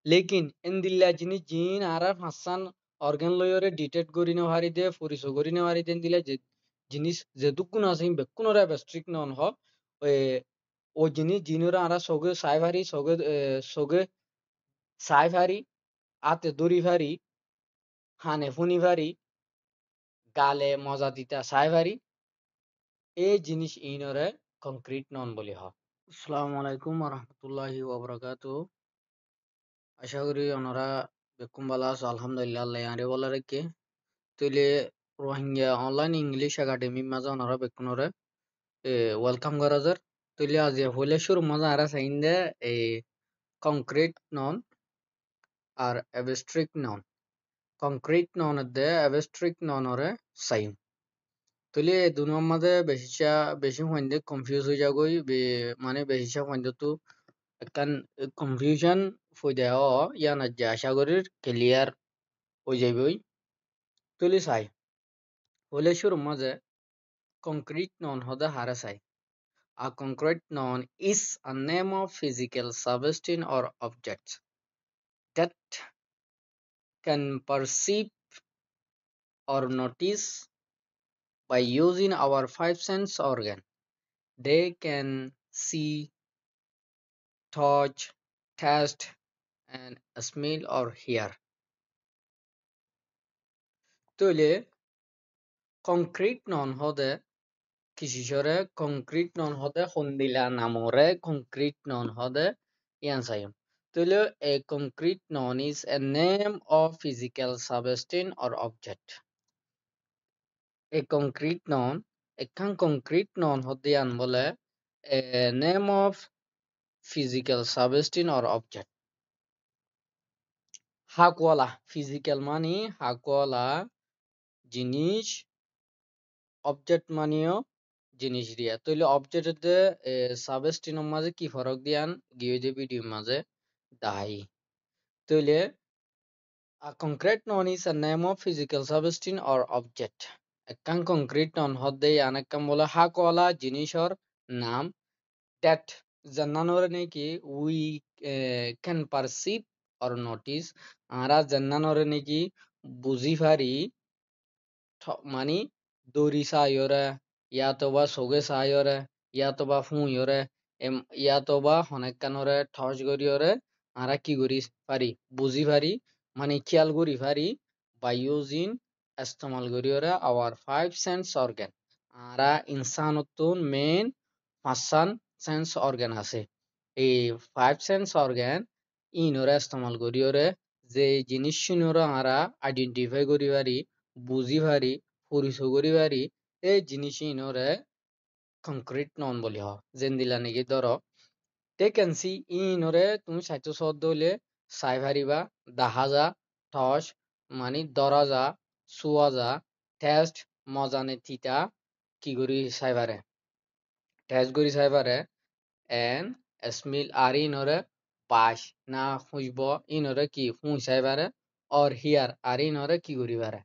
লেকিন এন দিল্লা জিনিস জিন আর ফাঁসান অর্গান লয়রে ডিটেক্ট করি না হারি দে পরিচয় করি না হারি দেন দিলে যে জিনিস যেটুকুন আছে বেকুনরা বেস্ট্রিক নন হ ওই ও জিনিস জিনরা আরা সগে সাই ভারি সগে সগে সাই ভারি আতে দড়ি ভারি হানে ফুনি ভারি গালে মজা দিতা সাই ভারি এই জিনিস ইনরে কংক্রিট নন বলি হ। আসসালামু আলাইকুম রহমতুল্লাহি ওবরাকাতু। আশা করি ওনারা বেকুম বালা আছো আলহামদুলিল্লাহ আল্লাহ আরে বলা রেখে তুইলে রোহিঙ্গা অনলাইন ইংলিশ একাডেমি মাঝে ওনারা বেকুনরে ওয়েলকাম করা যার তুইলে আজ হইলে শুরু মজা আরা চাইন দে এই কংক্রিট নন আর অ্যাবস্ট্রিক্ট নন কংক্রিট নন দে অ্যাবস্ট্রিক্ট ননরে চাইম তুইলে দুনোর মাঝে বেশি হইন্দে কনফিউজ হয়ে যাগই মানে বেশি হইন্দে তো একখান কনফিউশন হয়ে দেওয়া ইয়ান যে আশা করি ক্লিয়ার হয়ে যাবে তুলি চাই হলে শুরু মাঝে concrete noun হদে হারে চাই a concrete noun is a name of physical substance or object that can perceive or notice by using our five sense organ. They can see, touch, taste, and smell or hear. তাহলে concrete noun হদে কিসিসরে concrete noun হদে হন্দিলা নামরে concrete noun হদে ইয়ান সাইম তাহলে a concrete noun is a name of physical substance or object. A concrete noun একখান concrete noun হদে ইয়ান বলে a name of physical substance or object. হাকওয়ালা physical মানে হাকওয়ালা জিনিস অবজেক্ট মানেও জিনিস দিয়া তাইলে অবজেক্টের সাবস্টিনের মাঝে কি ফরক দিয়ান গিয়ে যে ভিডিওর মাঝে দাহাই তাইলে a concrete noun is a name of physical substance or object একখান concrete noun হদে আনেকখান বলে হাকওয়ালা জিনিসর নাম that জান্নানোর নাকি we can perceive or notice আরা জান্নানোর নাকি বুঝি পারি মানে দৌড়ি সাইরে ইয়াতোবা সোগে সাইরে ইয়াতোবা ফুঁইরে ইয়াতোবা হনেক কানরে ঠস গরিয়রে আরা কি করি পারি বুঝি পারি মানে খেয়াল করি পারি বাই ইউজিং ইস্তেমাল করিয়রে আওয়ার ফাইভ সেন্স অর্গান আরা ইনসানতুন মেন পাঁচসান সেন্স অর্গান আছে এই ফাইভ সেন্স অর্গান ইনরে ইস্তেমাল করিয়রে যে জিনিস শুনরে আরা আইডেন্টিফাই করি পারি বুঝি পারি পরিচয় করি পারি এই জিনিস ইনরে কংক্রিট নন বলি হ যেন দিলা নাকি ধরো টেকেন্সি ইনরে তুমি সাহিত্য শব্দ হইলে চাই পারিবা দেখা যা ঠস মানে দরা যা চুয়া যা টেস্ট মজানে তিতা কি করি চাই পারে টেস্ট করি চাই পারে এন স্মিল আর ইনরে পাস না খুঁজব ইনরে কি ফুঁ চাই পারে অর হিয়ার আর ইনরে কি করি পারে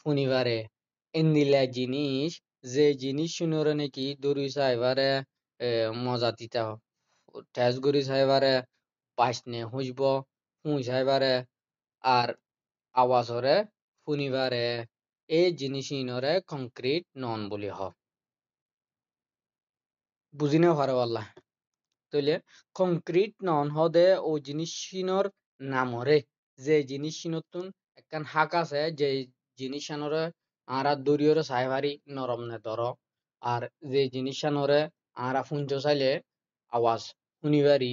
শুনিবারে এন্দিলা জিনিস যে জিনিস শুনরে নাকি দড়ি চাইবারে মজা দিতা ঠেস গড়ি চাইবারে পাইসনে হুঁজব হুঁ চাইবারে আর আওয়াজরে শুনিবারে এই জিনিস ইনরে কংক্রিট নন বলি হ বুঝিনে পারে আল্লাহ তইলে কংক্রিট নন হদে ও জিনিসিনর নামরে যে জিনিসিনতুন একখান হাক আছে যে জিনিসানরে আরা দরিয়রে চাইবারি নরম নে ধর আর যে জিনিসানরে আরা ফুঞ্জ চাইলে আওয়াজ শুনিবারি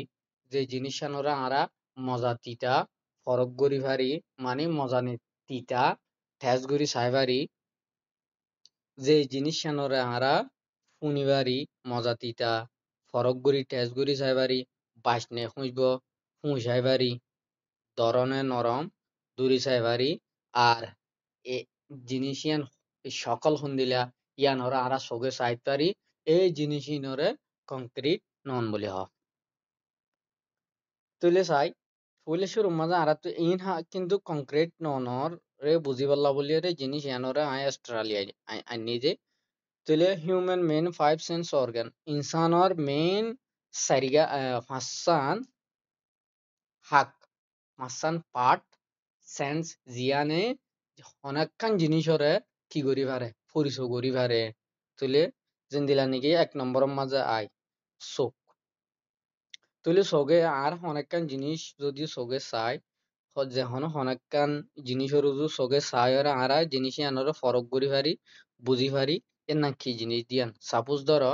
যে জিনিসানরে আরা মজা তিতা ফরক গরি ভারি মানে মজা নে তিতা ঠেস গরি চাইবারি যে জিনিসানরে আরা শুনিবারি মজা তিতা ফরক গরি ঠেস গরি চাইবারি বাসনে খুঁজব ফুঁ চাইবারি ধরনে নরম দূরি চাইবারি আর এ জিনিস ইয়ান সকল হন্দিলা ইয়ান হরে আরা সগে চাইতারি এই জিনিস ইনরে কংক্রিট নন বলি হ তুলে চাই পইলে শুরু মাঝে আরা তো ইন হা কিন্তু কংক্রিট ননর রে বুঝি পারলা বলি রে জিনিস ইয়ানরে আই অস্ট্রেলিয়া আইনি যে তুলে হিউম্যান মেন ফাইভ সেন্স অর্গান ইনসানর মেন সারিগা ফাঁসান হাক মাসান পার্ট সেন্স জিয়ানে অনেকখান জিনিসরে কি করি পারে পরিচয় করি পারে তুলে জিন্দিলা নাকি 1 নম্বরের মাঝে আয় চোখ তুলে চোখে আর অনেকখান জিনিস যদি চোখে চাই যেহন অনেকখান জিনিসের চোখে চাই আর আর জিনিসই আনারে ফরক করি পারি বুঝি পারি এর না কি জিনিস দিয়ান সাপোজ ধরো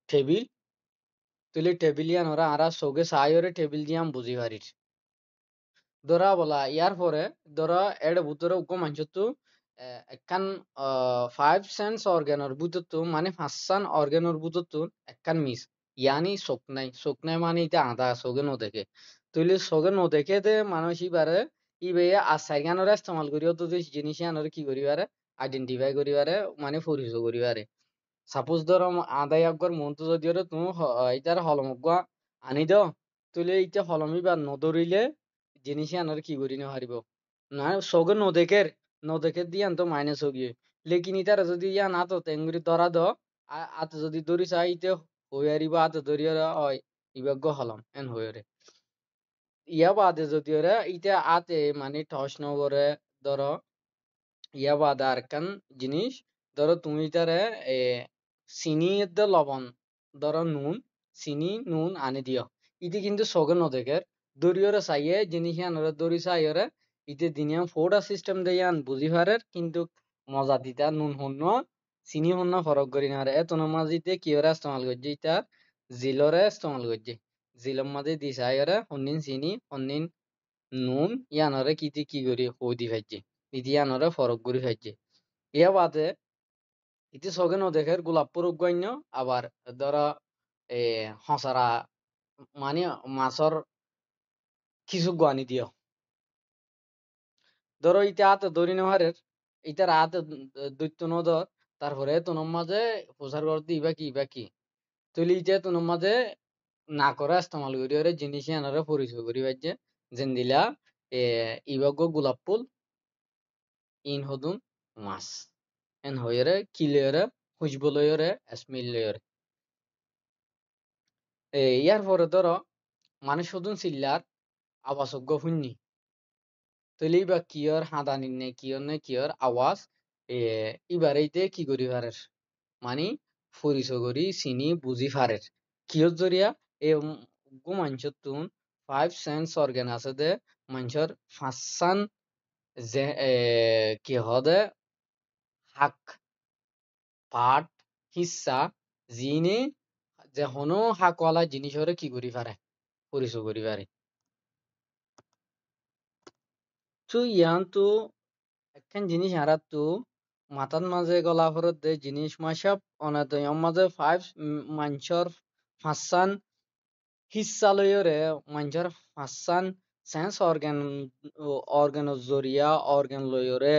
টেবিল তুলে টেবিল ইয়ান ওরা আরা চোখে চাই ওরে টেবিল দিয়াম বুঝি পারি ধরা বলা ইয়ার পরে ধরা এর ভিতরে উগ্র মানছতো একখান ফাইভ সেন্স অর্গানের ভিতরতো মানে পাঁচখান অর্গানের ভিতরতো একখান মিস ইয়ানি চোখ নাই মানে এটা আধা চোখে ন দেখে তুইলে চোখে ন দেখে দে মানুষ ইবারে ইবে আর সাইগানোর ইস্তেমাল করিও তো জিনিস আনোর কি করিবারে আইডেন্টিফাই করিবারে মানে পরিচয় করিবারে সাপোজ ধরো আদায় একবার মনতো যদি ওরে তুমি ইটার হলমগ্য আনি দাও তুলে ইটা হলমি বা নদরিলে জিনিসে আনার কি করি না হারিব না সগে ন দেখে দিয়ে আনতো মাইনাস গিয়ে লেকিন ইটার যদি ইয়া না তো তেঙ্গুরি ধরা দ আতে যদি ধরি চাই ইতে হয়ে আরিব আতে ধরিয়া হয় ইবাগ্য হলাম এন হয়ে রে ইয়া বাদে যদি ওরা ইটা আতে মানে টস নগরে ধরো ইয়া বাদে আরেকখান জিনিস ধরো তুমি তারে এ চিনি এদ্দে লবণ ধরো নুন চিনি নুন আনি দিও ইতি কিন্তু সগে নদেকের দরিয়রে চাইয়ে জিনিস আনরে দরি চাইরে ইতে দিনিয়া ফোর্ডা সিস্টেম দিয়ে আন বুঝি পারে কিন্তু মজা দিতা নুন হন্য চিনি হন্য ফরক করি না এত নমাজিতে কিয়রে ইস্তেমাল করছে ইতা জিলরে ইস্তেমাল করছে জিলর মাঝে দি চাইরে হন্নিন চিনি হন্নিন নুন ইয়ানরে কিতি কি করি হই দি ফাইছে ইতি ইয়ানরে ফরক করি ফাইছে ইয়া বাদে ইতি সগে নদেখের গোলাপপুর উগান্য আবার ধরা এ হসারা মানে মাছর কিছু গানি দিও ধরো ইটা হাতে ধরি নেওয়ারের ইটার হাতে দৈত্য নদর তারপরে তোমার মাঝে প্রচার করতে ইবা কি তুলি ইটা তোমার মাঝে না করে ইস্তেমাল করি ওরে জিনিস আনারে পরিচয় করি পাইছে যেন দিলা এ ইবাগ্য গোলাপ ফুল ইন হদুন মাছ এন হইরে কিলেরে খুশবু লইরে স্মেল লইরে ইয়ার পরে ধরো মানুষ হদুন চিল্লার আবাসযোগ্য শুননি তৈলি বা কিয়র হাঁদানি নে কিয়র আওয়াজ এ ইবারেইতে কি করি পারের মানে পরিচয় করি চিনি বুঝি পারের কিয়র জরিয়া এ গু মানুষের তুন ফাইভ সেন্স অর্গান আছে দে মানুষের ফাঁসান যে কি হদে হাক পাট হিস্সা জিনে যে হনো হাকওয়ালা জিনিসরে কি করি পারে পরিচয় করি পারে তো ইয়ান তো একখান জিনিস হারাত তো মাথার মাঝে গলা ফরত দে জিনিস মাসাব অনাদ মাঝে ফাইভ মাঞ্চর ফাঁসান হিস্সা লইরে মাঞ্চর ফাঁসান সেন্স অর্গান জরিয়া অর্গান লইরে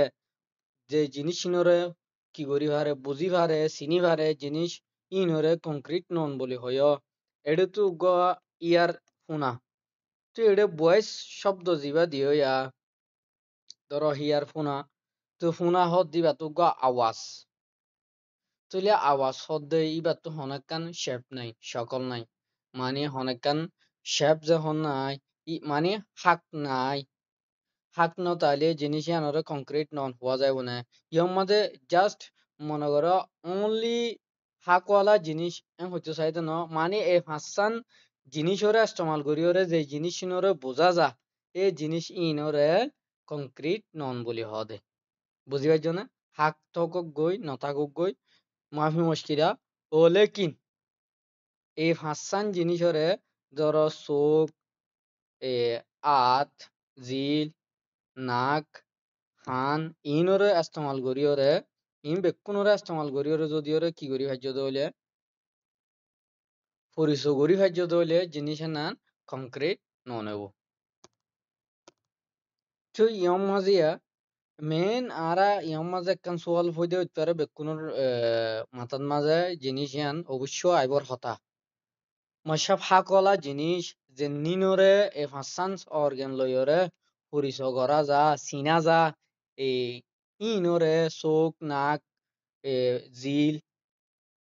যে জিনিস ইনরে কি করি পারে বুঝি পারে চিনি পারে জিনিস ইনরে কংক্রিট নন বলি হয় এটা তো ইয়ার ফোনা তো এটা ভয়েস শব্দ জিবা দিও ইয়া ধরো হিয়ার ফোনা তো ফোনা হদ দিবা তো আওয়াজ তুলে আওয়াজ হদ্দে ইবার তো হনেকান শেপ নাই সকল নাই মানে হনেকান শেপ যখন নাই মানে হাক নাই হাক ন তাইলে জিনিস আনরে কংক্রিট নন হওয়া যাইব না ইয়র মধ্যে জাস্ট মনে করো অনলি হাকওয়ালা জিনিস হইতে চাইতে ন মানে এই ফাঁসান জিনিসরে ইস্তেমাল করি ওরে যে জিনিস ইনরে বোঝা যা এই জিনিস ইনরে কংক্রিট নন বলি হদে বুঝি পাইছ না হাক থাকুক গই নথাকুক গই মাফি মুশকিলা ও লেকিন এই ফাঁসান জিনিসরে ধরো চোখ এ আত জিল নাক খান ইনরে ইস্তেমাল করি ওরে ইন বেকুনরে ইস্তেমাল করি ওরে যদি ওরে কি করি ভাজ্য দইলে পরিচয় করি ভাজ্য দইলে জিনিসের নাম কংক্রিট ননেব তো ইয়ম মাজিয়া মেন আরা ইয়ম মাঝে একখান সোয়াল হইতে হইতে পারে বেকুনর মাথার মাঝে জিনিস ইয়ান অবশ্য আইবর হতা মশাব হাকলা জিনিস যে নিনরে এ ফাঁসান অর্গেন লইরে পরিচয় করা যা চিনা যা এই ইনরে চোখ নাক জিল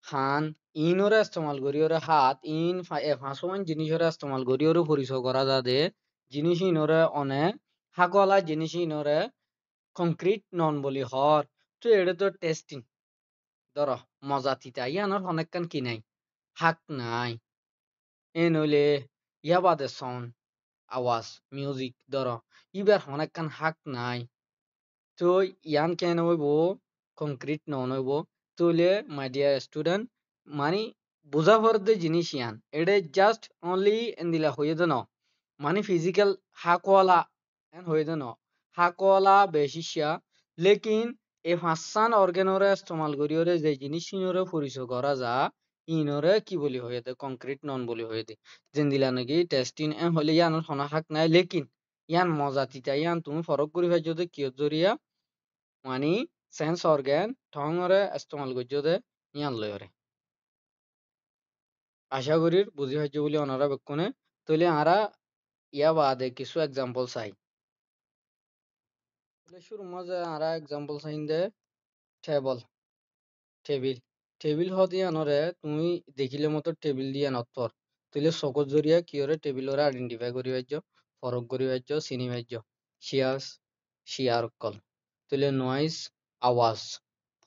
খান ইনরে ইস্তেমাল করি ওরে হাত ইন এ ফাঁসমান জিনিসরে ইস্তেমাল করি ওরে পরিচয় করা যা দে জিনিস ইনরে অনে হাকওয়ালা জিনিস ইনরে কংক্রিট নন বলি হর তো এটা তো টেস্টিং ধরো মজা তিতা ইয়ানোর অনেকখান কি নাই হাক নাই এ নইলে ইয়া বাদে সাউন্ড আওয়াজ মিউজিক ধরো ইবার অনেকখান হাক নাই তো ইয়ান কেন হইব কংক্রিট নন হইব তুলে মাই ডিয়ার স্টুডেন্ট মানে বুঝা পড়তে জিনিস ইয়ান এটা জাস্ট অনলি এন্দিলা হইয়ে দেন মানে ফিজিক্যাল হাকওয়ালা এন হইয়ে দেন হাকওয়ালা বেশিসা লেকিন এই ফাঁসান অর্গেনরে ইস্তেমাল করিওরে যে জিনিস ইনরে পরিচয় করা যা ইনরে কি বলি হয়ে দে কংক্রিট নন বলি হয়ে দে যেন্দিলা নাকি টেস্টিন এন হলে ইয়ান হনা হাক নাই লেকিন ইয়ান মজা তিতা ইয়ান তুমি ফরক করি ভাই যদি কিয় জরিয়া মানে সেন্স অর্গান ঠঙরে ইস্তেমাল করছে ইয়ান লয়রে আশা করি বুঝি হয়েছে বলে ওনারা বেক্ষণে তাহলে আরা ইয়া বাদে কিছু এক্সাম্পল চাই শুরুর মাঝে আরা এক্সাম্পল চাইন দে টেবল টেবিল টেবিল হদি আনরে তুমি দেখিলে মতো টেবিল দিয়ে নত্তর তুইলে চকত জরিয়া কিয়রে টেবিলরে আইডেন্টিফাই করি পাইছ ফরক করি পাইছ চিনি পাইছ শিয়াস শিয়ার কল তুইলে নয়েজ আওয়াজ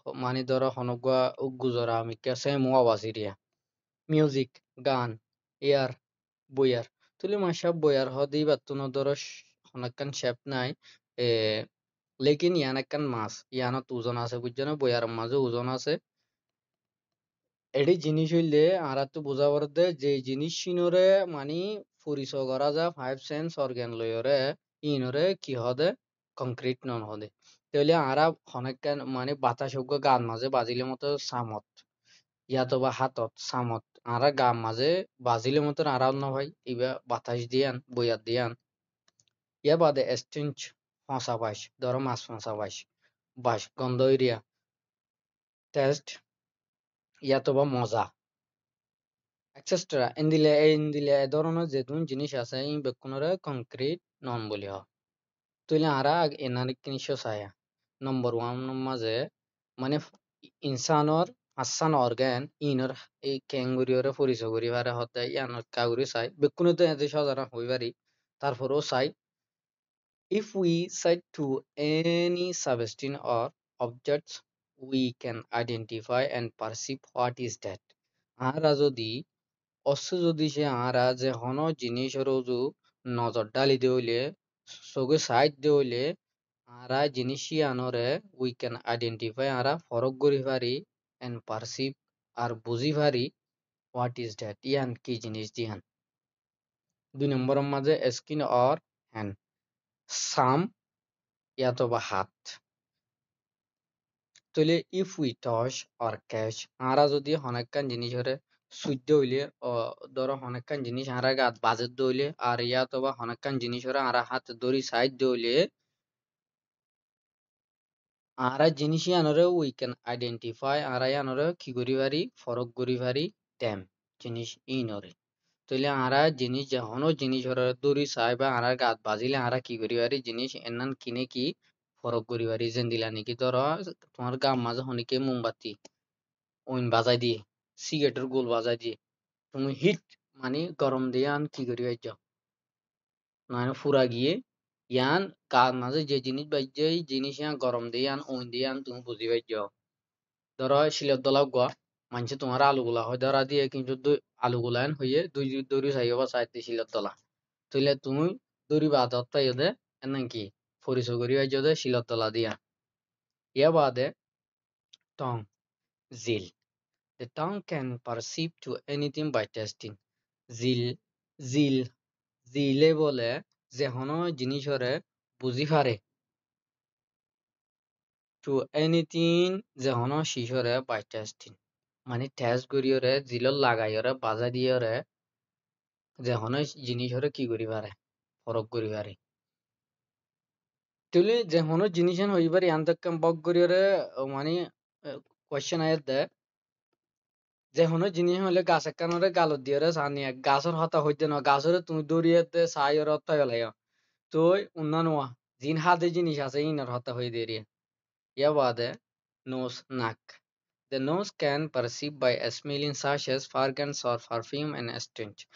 মানে ধরো হনগুয়া গুজরা আমি কেসে মো আওয়াজ এরিয়া মিউজিক গান এয়ার বইয়ার তুলি মাসা বইয়ার হদি বাতুনো ধরো হনাক্কান শেপ নাই এ লেকিন ইয়ান একখান মাছ ইয়ানত ওজন আছে বুঝছো না বইয়ার মাঝে ওজন আছে এডি জিনিস হইলে আরা তো বুঝা পারতে যে জিনিস সিনরে মানে পরিচয় করা যা ফাইভ সেন্স অর্গান লয়রে ইনরে কি হদে কংক্রিট নন হদে তাহলে আরা হনেকান মানে বাতাস গান মাঝে বাজিলে মতো সামত ইয়াতো বা হাতত সামত আরা গান মাঝে বাজিলে মতো আরাও না ভাই ইবা বাতাস দিয়ান বইয়ার দিয়ান ইয়া বাদে এস্টিঞ্চ ফসা বাইশ ধরো মাছ ফসা বাইশ বাস গন্ধ এরিয়া টেস্ট ইয়াতো বা মজা এক্সেট্রা ইন্দিলে এ ধরনের যেতুন জিনিস আছে এই বেকুনরে কংক্রিট নন বলি হ তুইলে আরা এনার কিনিস চায়া নম্বর ওয়ান মাঝে মানে ইনসানর আসান অর্গান ইনর এই ক্যাঙ্গুরিওরে পরিচয় করি পারে হতে ইয়ানর কাগুরি চাই বেকুনে তো এতে সাধারণ হই পারি তারপরেও চাই if we cite to any substance or objects we can identify and perceive what is that আরা যদি অস্য যদি সে আরা যে হন জিনিসের রোজু নজর ডালি দেইলে চোখে সাইড দেইলে আরা জিনিসই আনরে উই ক্যান আইডেন্টিফাই আরা ফরক করি পারি এন্ড পারসিভ আর বুঝি পারি হোয়াট ইজ দ্যাট ইয়ান কি জিনিস দিয়ান দুই নম্বরের মাঝে স্কিন অর হ্যান্ড সাম ইয়াতবা হাত তইলে if we toss or catch আরা যদি হনেকখান জিনিস হরে সূর্য হইলে ধরো হনেকখান জিনিস আরা গাত বাজেত দইলে আর ইয়াতবা হনেকখান জিনিস হরে আরা হাত ধরি সাইড দইলে আরা জিনিসই আনরে উই ক্যান আইডেন্টিফাই আরা আনরে কি করি পারি ফরক করি পারি ট্যাম জিনিস ইনরে তইলে আরা জিনিস যখনও জিনিস হরে দড়ি চাই বা আরা গাত বাজিলে আরা কি করি পারি জিনিস এনান কিনে কি ফরক করি পারি যেন দিলা নাকি ধরো তোমার গাম মাঝে হনিকে মোমবাতি ওইন বাজাই দিয়ে সিগারেটের গোল বাজাই দিয়ে তুমি হিট মানে গরম দিয়ে আন কি করি পাইছ মানে ফুরা গিয়ে ইয়ান কার মাঝে যে জিনিস বাইছে এই জিনিস ইয়ান গরম দিয়ে আন ওইন দিয়ে আন তুমি বুঝি পাইছ ধরো শিলের দলা গোয়া মানছে তোমার আলুগুলা হয় ধরা দিয়ে কিন্তু আলুগুলা এন হইয়ে দুই দড়ি চাইও বা চাইতে শিলের দলা তুইলে তুমি দড়ি বাদত পাইও দে এনে কি পরিচয় করি পাইছ দে শিলের দলা দিয়া ইয়া বাদে টং জিল the tongue can perceive to anything by tasting জিল জিল জিলে বলে যে হনো জিনিসরে বুঝি পারে টু এনিথিং যে হনো শিশরে বাই টেস্টিং মানে টেস্ট করিয়রে জিলর লাগাইয়রে বাজা দিয়রে যে হনো জিনিসরে কি করি পারে ফরক করি পারে তুলি যে হনো জিনিস হই পারে আন্তকাম বক করিয়রে মানে কোয়েশ্চেন আয়াত দে যে হনো জিনিস হলে গাছ একখানরে গালত দিয়রে সানিয়া গাছর হতা হইতে ন গাছরে তুমি দৌড়িয়েতে সাইয়র হতা গেলাই তো অন্যান্য জিন হাতে জিনিস আছে ইনার হতা হয়ে দিয়ে ইয়া বাদে নোস নাক the nose can perceive by smelling such as fragrance or perfume and stench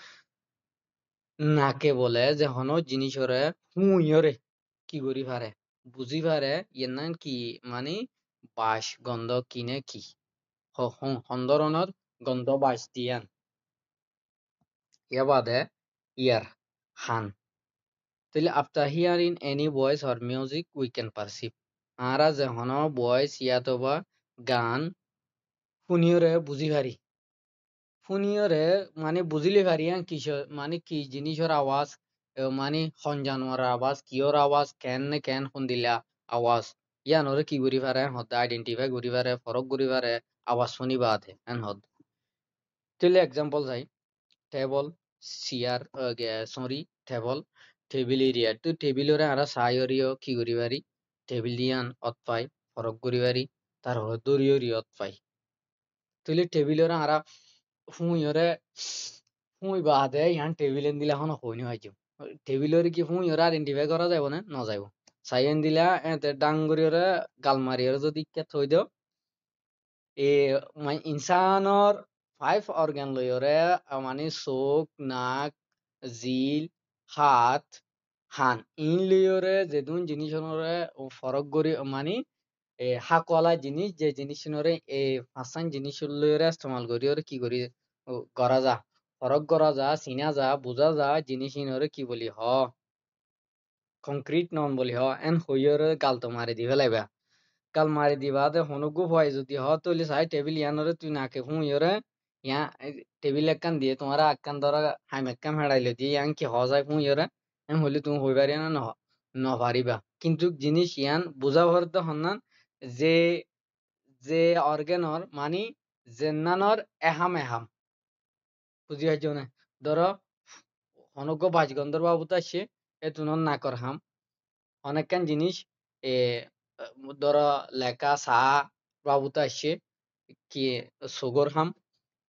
নাকে বলে যে হনো জিনিসরে হুঁয়রে কি করি পারে বুঝি পারে ইয়ে না কি মানে বাস গন্ধ কিনে কি হন্দরণর গন্ধ বাস দিয়ান ইয়া বাদে ইয়ার হান তাহলে after hearing any voice or music we can perceive আরা যে হনো ভয়েস ইয়াতবা গান শুনিয়রে বুঝি পারি শুনিয়রে মানে বুঝিলে পারি কিসর মানে কি জিনিসের আওয়াজ মানে হন জানোয়ার আওয়াজ কিয়র আওয়াজ কেন শুনিলা আওয়াজ ইয়ানরে কি করি পারে হতে আইডেন্টিফাই করি পারে ফরক করি পারে আওয়াজ শুনিবা আতে এন হদ তেলে এক্সাম্পল যাই table chair sorry table table area তো টেবিলরে আরা সাইরিও কি করি পারি টেবিল দিয়ান অত পাই ফরক করি পারি তার দরিয়রি অত পাই তুলি টেবিলরে আরা হুঁইয়রে হুঁই বাদে ইয়ান টেবিলেন দিলা হন হইনি হইছো টেবিলরে কি হুঁইয়রে আইডেন্টিফাই করা যাইব না ন যাইব সাইয়েন দিলা এতে ডাঙ্গরিয়রে গালমারিয়রে যদি কে থই দিও এ ইনসানর ফাইভ অর্গান লইয়রে মানে চোখ নাক জিল হাত হান ইন লইয়রে যেদুন জিনিসরে ফরক করি মানে হাকওয়ালা জিনিস যে জিনিসরে পাঁচটান জিনিস লইয়রে ইস্তেমাল করি ওরে কি করি করা যা ফরক করা যা চিনা যা বুঝা যা জিনিস ইনরে কি বলি কংক্রিট নন বলি এন হইয়রে গাল তো মারি দিবে লাইবা কাল মারি দিবা দে হনুগু হয় যদি তৈলি সাই টেবিল ইয়ানরে তুই নাকে ইয়রে ইয়া টেবিল একখান দিয়ে তোমার আক্কান ধরা হাইম একখান হেড়াইলে দিয়ে ইয়ান কি যায় ইয়রে এম হইলে তুমি হই পারি না ন পারিবা কিন্তু জিনিস ইয়ান বুঝা ভরতে হন্নান যে যে অর্গেনর মানি জেন্নানর এহাম বুঝি হইছ না ধরো অনজ্ঞ বাজগন্ধর বাবুত আসছে এ তুনর নাকর হাম অনেকখান জিনিস এ ধরো লেখা সা বাবুত আসছে কি সুগর হাম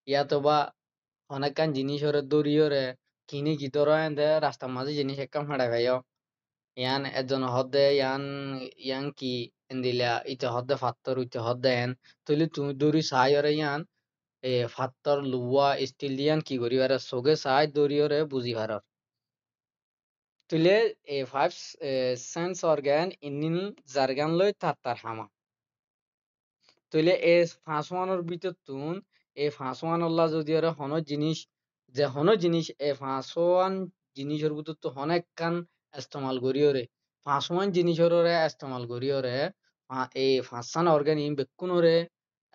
ইয়াতো বা অনেকখান জিনিস ওরে দড়িয়রে কিনি কি ধরো এন্দে রাস্তার মাঝে জিনিস একখান ফাড়াই ভাইও ইয়ান এজন হদে ইয়ান কি এন্দিলা ইতে হদে ফাত্তর ইতে হদে এন তুলি তুমি দড়ি সাইরে ইয়ান ফাত্তর লুয়া স্টিল দিয়ান কি করি আর সোগে সাই দড়িয়রে বুঝি ভারর তুলে ফাইভ সেন্স অর্গান ইনিন জারগান লই তার হামা তইলে এ ফাঁসওয়ানোর ভিতর তুন এ ফাঁসওয়ানল্লা যদি ওরা হন জিনিস এ ফাঁসওয়ান জিনিসের ভিতর তো হনেক কান ইস্তেমাল করিও রে ফাঁসওয়ান জিনিসের ওরে ইস্তেমাল করিও রে এই ফাঁসান অর্গানিক বেকুন ওরে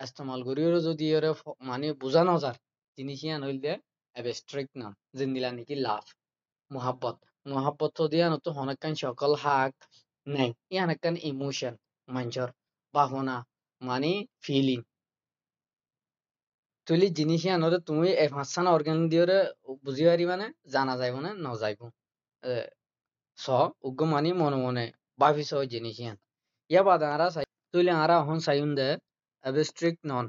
ইস্তেমাল করিও রে যদি ওরে মানে বুঝানো যার জিনিস ইয়ান হইলে অ্যাবস্ট্রাক্ট নাম জিন্দিলা নাকি লাভ মোহাব্বত মোহাব্বত তো দিয়া নতো হনেক কান সকল হাক নাই ইয়ান একখান ইমোশন মানুষের ভাবনা মানে ফিলিং তুলি জিনিস আনরে তুমি এই পাঁচখানা অর্গান দিয়ে বুঝি পারিবা না জানা যাইব না ন যাইব এ, স উগ্র মানি মনে মনে ভাবিস ওই জিনিস ইয়া বাদে আরা চাই তুইলে আরা হন চাইন দে অ্যাবস্ট্রিক্ট নন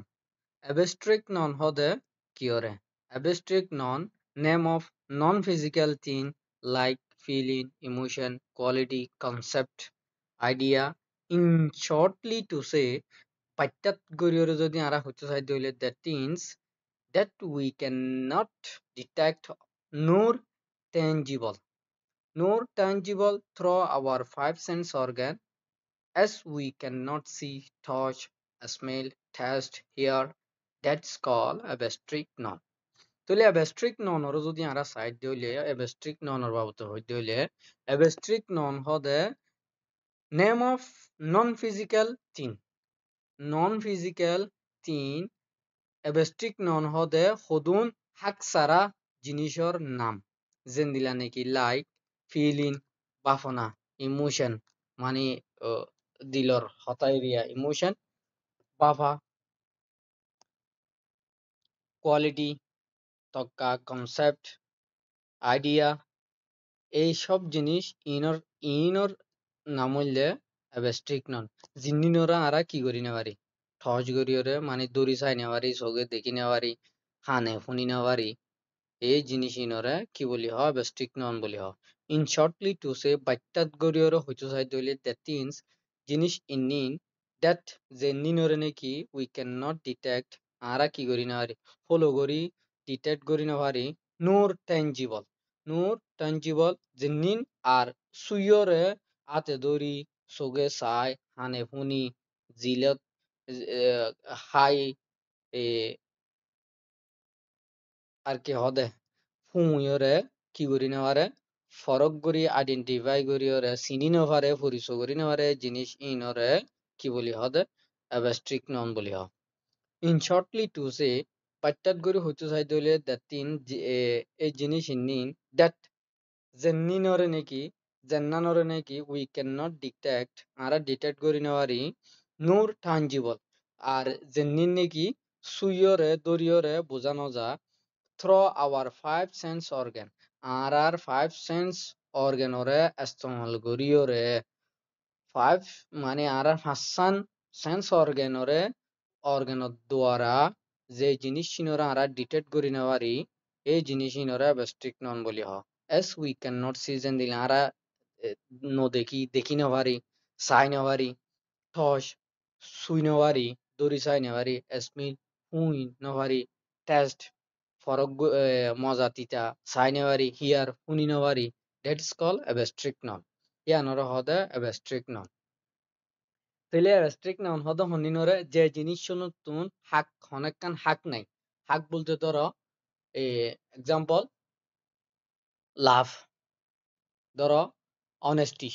অ্যাবস্ট্রিক্ট নন হদে কিয়রে abstract noun name of non physical thing like feeling emotion quality concept idea in shortly to say পাইটাত গরিয়রে যদি আরা হতে চাই দইলে that things that we cannot detect nor tangible through our five sense organ as we cannot see touch smell taste hear that's called abstract non তাহলে abstract non ওর যদি আমরা সাইড দিলে abstract non ওর বাবদ হইতে হইলে abstract non হদে name of non physical thing অ্যাবস্ট্রিক নন হদে সদুন হাকসারা জিনিসর নাম যেন দিলা নাকি লাইক ফিলিং বাফনা ইমোশন মানে দিলর হতাইরিয়া ইমোশন বাফা কোয়ালিটি তক্কা কনসেপ্ট আইডিয়া এই সব জিনিস ইনর নাম হইলে অ্যাবস্ট্রিক নন জিন্নিনরা আরা কি করি নেবারি ঠস করিওরে মানে দড়ি চাই নেবারি চোখে দেখি নেবারি হানে শুনি নেবারি এই জিনিস ইনরে কি বলি হয় বেস্ট্রিক নন বলি হয় ইন শর্টলি টু সে বাচ্চাত গরিয়র হইতো চাই দইলে দ্যাট মিনস জিনিস ইন দ্যাট যে নিনরে নাকি উই ক্যান নট ডিটেক্ট আরা কি করি না পারি ফলো করি ডিটেক্ট করি না পারি নোর ট্যাঞ্জিবল nur tangible jinnin আর সুইয়রে আতে দড়ি সোগে সাই হানে হুনি জিলত হাই এ আর কি হদে হুঁয়রে কি করি নেওয়ারে ফরক করি আইডেন্টিফাই করি ওরে চিনি নভারে পরিচয় করি নেওয়ারে জিনিস ইনরে কি বলি হদে অ্যাবস্ট্রিক নন বলি হ ইন শর্টলি টু সে পাট্টাত গরি হইতে চাইতে হলে দ্যাট তিন এই জিনিস ইন দ্যাট জেন্নিনরে নাকি জেন্নানরে নাকি we can not detect Ara detect করি নেওয়ারি নূর টাঞ্জিবল আর জেন্নিন নাকি সুইয়রে দরিয়রে বোঝানো যা through our five sense organ R five sense organ ওরে ইস্তেমাল করি ওরে five মানে আর হাসান সেন্স organ ওরে organ দ্বারা যে জিনিস চিনরা আর ডিটেক্ট করি নেওয়ারি এই জিনিস ইনরা বেস্ট্রিক নন বলি হ as we cannot see যেন দিলে আর no দেখি নেওয়ারি সাই নেওয়ারি ঠস সুই নেওয়ারি দড়ি সাই নেওয়ারি এসমিল হুই নেওয়ারি টেস্ট ফরক মজা তিতা সাই নেওয়ারি হিয়ার হুনি নেওয়ারি that is call abstract noun ইয়ানর হদে অ্যাবস্ট্রিক নন তাহলে অ্যাবস্ট্রিক নন হদে হনিনরে যে জিনিস শুনো তুন হাক হনেকান হাক নাই হাক বলতে ধরো এক্সাম্পল লাভ ধরো অনেস্টি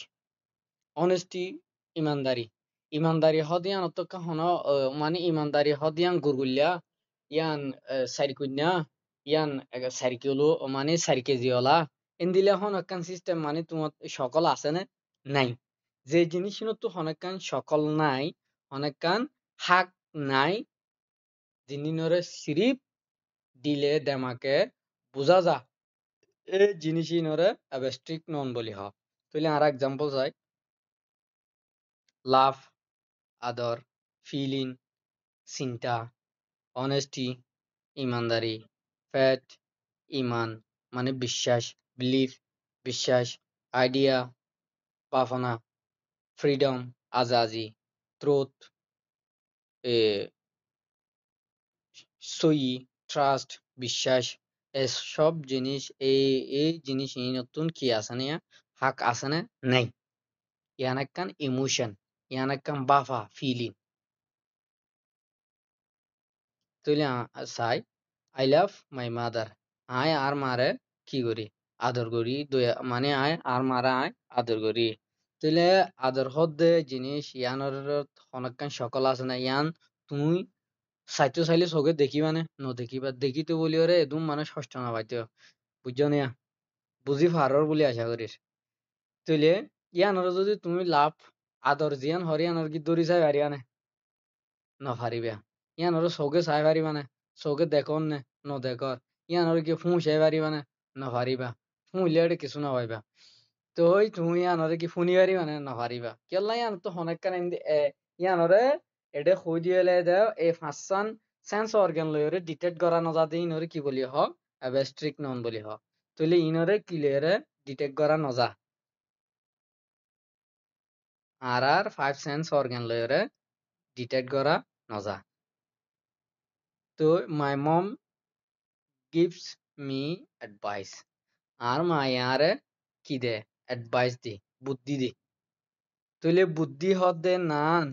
অনেস্টি ইমানদারি ইমানদারি হদিয়ান অতকা হন মানে ইমানদারি হদিয়ান গুরগুল্যা ইয়ান সারিকুন্যা ইয়ান সারিকিউলো মানে সারিকেজিওলা এন্দিলে হন একখান সিস্টেম মানে তোমার সকল আছে না নাই যে জিনিস তো হনেকান সকল নাই হনেকান হাক নাই জিনিনরে সিরিপ দিলে দেমাকে বুঝা যা এই জিনিসই নরে অ্যাবস্ট্রিক নন বলি হ তাহলে আর এক্সাম্পল চাই লাভ আদর ফিলিং চিন্তা অনেস্টি ইমানদারি ফ্যাট ইমান মানে বিশ্বাস বিলিফ বিশ্বাস আইডিয়া পাফনা ফ্রিডম আজাজি ট্রুথ এ সই ট্রাস্ট বিশ্বাস এসব জিনিস এই জিনিস এই নতুন কি আছে না হাক আছে না নাই ইয়ানাক্কান ইমোশন ইয়ানাক্কান বাফা ফিলিং তুইলে চাই আই লাভ মাই মাদার আয় আর মারে কি করি আদর করি দয়া মানে আয় আর মারা আয় আদর করি তুইলে আদর হদ্দে জিনিস ইয়ানোর অনেকখান সকল আছে না ইয়ান তুমি চাইতে চাইলে চোখে দেখিবা নে নদেখিবা দেখিতে বলি ওরে এদম মানে ষষ্ঠ না পাইতে বুঝছো না বুঝি ফারর বলে আশা করিস তুইলে ইয়ানোর যদি তুমি লাভ আদর জিয়ান হরিয়ানোর কি দড়ি চাই হারিয়ানে নফারিবা ইয়ানোর চৌকে চাই পারিবা নে চৌকে দেখন নে নদেকর ইয়ানোর কি ফুঁ চাই পারিবা নে নফারিবা ফুঁলে এটা কিছু নপাইবা তো ওই তুমি ইয়ানোরে কি ফুনি পারিবা নে নফারিবা কেলা ইয়ান তো হনেকান ইয়ানোরে এটা খুই দিয়ে দে এই ফাঁসান সেন্স অর্গান লয়রে ডিটেক্ট করা নজাতে ইনরে কি বলি হ অ্যাবস্ট্রিক নন বলি হ তুইলে ইনরে কি লয়রে ডিটেক্ট করা নজা আর ফাইভ সেন্স অর্গান লয়রে ডিটেক্ট করা নজা তো মাই মম gives me advice আর মায়ারে কি দে অ্যাডভাইস দি বুদ্ধি দি তুইলে বুদ্ধি হদে নান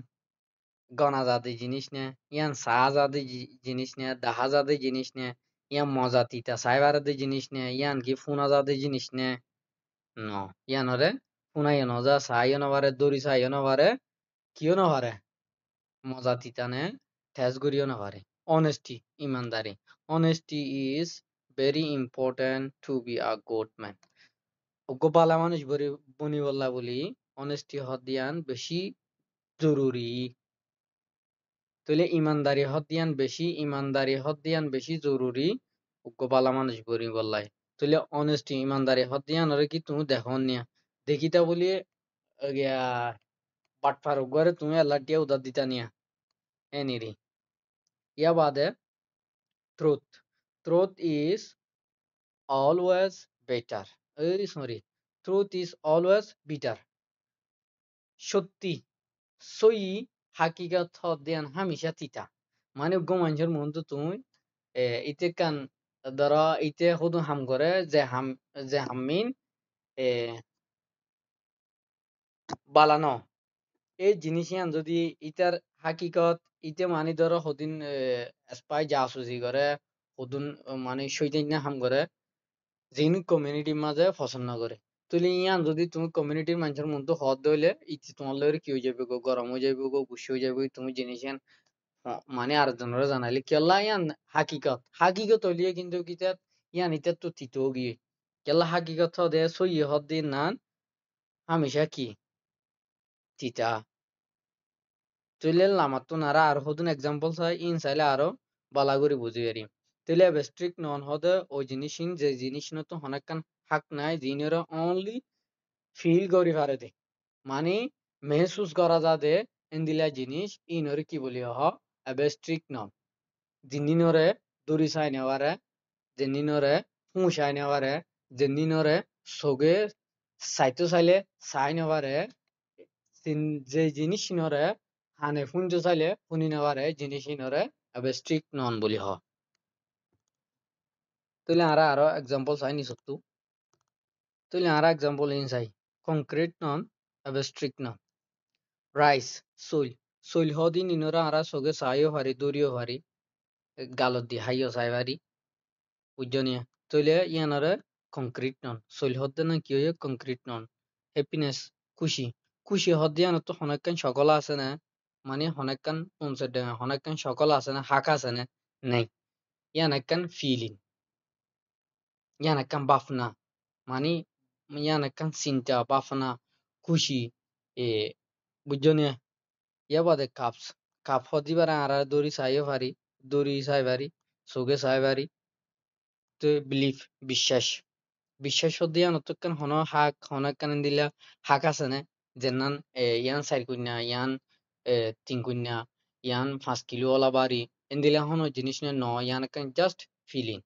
গনা জাতি জিনিস নে ইয়ান চা জাতি জিনিস নে দাহা জাতি জিনিস নে ইয়ান মজা তিতা সাইবারাদি জিনিস নে ইয়ান কি ফুনা জাতি জিনিস নে ন ইয়ানরে ফুনাইও নজা চাইও নবারে দড়ি চাইও নবারে কিও নবারে মজা তিতা নে ঠেস গড়িও নবারে honesty ইমানদারি honesty is very important to be a good man অজ্ঞ বালা মানুষ বনি বললা বলি অনেস্টি হদিয়ান বেশি জরুরি তাহলে ইমানদারি হদিয়ান বেশি জরুরি অজ্ঞ বালা মানুষ বনি বললাই তাহলে অনেস্টি ইমানদারি হদিয়ান ওরে কি তুমি দেখো নিয়া দেখিতা বলি বাটফার ঘরে তুমি আল্লাহ টিয়া উদার দিতা নিয়া এনিরি ইয়া বাদে truth truth is always better sorry truth is always bitter সত্যি সই হাকিকত হদিয়ান হামিশা তিতা মানে গো মানুষের মন তো তুমি ইতে কান ধরো ইতে হুদু হাম করে যে হাম্মিন এ বালানো এই জিনিস ইয়ান যদি ইতার হাকিকত ইতে মানে ধরো হদিন স্পাই জাসুসি করে হদুন মানে সৈতান না হাম করে যিনি কমিউনিটির মাঝে পছন্দ করে তুলি ইয়ান যদি তুমি কমিউনিটির মানুষের মধ্যে হদ দইলে ইতি তোমার লগে কি হয়ে যাবে গো গরম হয়ে যাবে গো গুসি হয়ে যাবে তুমি জিনিস ইয়ান মানে আরেকজনের জানাইলে কেলা ইয়ান হাকিকত হইলে কিন্তু কিতাব ইয়ান ইতার তো তিতো গিয়ে কেলা হাকিকত হদে সই হদ দিন নান হামেশা কি তিতা তুইলে লামাতো নারা আর হদুন এক্সাম্পল চাই ইন চাইলে আরো বালা করে বুঝি পারি তুইলে বেস্ট্রিক নন হদে ওই জিনিসিন যে জিনিস তো হনাক্কান হাক নাই জিনেরা অনলি ফিল করি পারে দে মানে মেহসুস করা যাতে এন্দিলা জিনিস ইনরে কি বলি হ বেস্ট্রিক নন জিনিনরে দূরি চাই নেওয়ারে জেনিনরে হুঁশাই নেওয়ারে জেনিনরে সগে সাইতো চাইলে চাই নেওয়ারে যে জিনিস নরে হানে ফুঞ্জো চাইলে শুনি নেওয়ারে জিনিস নরে আবে স্ট্রিক্ট নন বলি হ তুইলে আরো এক্সাম্পল চাই নি সত্তু তুইলে এক্সাম্পল ইন চাই কংক্রিট নন আবে স্ট্রিক্ট নন রাইস সইল সইল হদিন ইনরা সগে চাইও পারি দৌড়িও পারি গালত দি হাইও চাই পারি বুঝনিয়া তইলে ইয়ানরে কংক্রিট নন সইল হদ্দে না কি হয়ে কংক্রিট নন হ্যাপিনেস খুশি খুশি হদ্দে ইয়ান তো হনেকান সকল আছে না মানে হনেকান পৌঁছে দে হনেকান সকল আছে না হাক আছে না নাই ইয়ান একখান ফিলিং ইয়ান একখান বাফনা মানে ইয়ান একখান চিন্তা বাফনা খুশি এ বুঝনিয়া ইয়া বাদে কাপস কাপ হদিবার আর দড়ি চাইও পারি দড়ি চাই পারি চোখে চাই পারি তো বিলিফ বিশ্বাস বিশ্বাস দিয়া নতকান হন হাক হনাকান দিলা হাক আছে নে যেনান ইয়ান 4 কুইন্যা ইয়ান 3 কুইন্যা ইয়ান 5 কিলো ওলা বাড়ি এন্দিলা হন জিনিস নে ন ইয়ান কান জাস্ট ফিলিং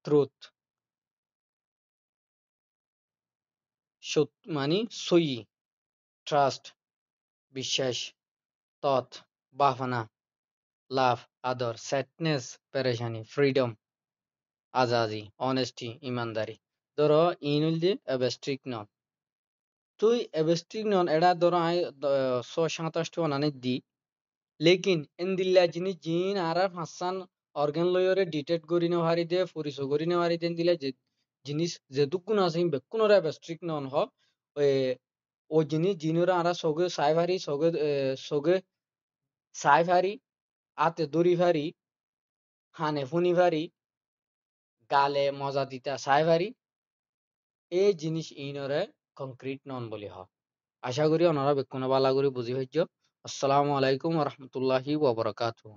ট্রুথ সত মানে সই ট্রাস্ট বিশ্বাস তথ বাফনা লাভ আদর স্যাডনেস পেরেশানি ফ্রিডম আজাদি অনেস্টি ইমানদারি ধরো ইনুল যে অ্যাবস্ট্রিক নন তুই অ্যাবস্ট্রিক নন এটা ধরো আই 127টা বানানে দি লেকিন এন্দিল্লা জিনিস জিন আর হাসান অর্গান লয়রে ডিটেক্ট করি না হারি দে পরিচয় করি না হারি দেন দিলে যে জিনিস যে দুকুন আছে বেকুনরা অ্যাবস্ট্রিক নন হ ও জিনিস জিনরা আর সগে সাই ভারি সগে সাই ভারি আতে দড়ি ভারি হানে ফুনি ভারি গালে মজা দিতা সাই ভারি এই জিনিস ইনরে কংক্রিট নন বলি হ আশা করি ওনারা বেক্ষণ বালা করে বুঝি হইছ আসসালামু আলাইকুম রহমতুল্লাহি ওয়া বারাকাতুহু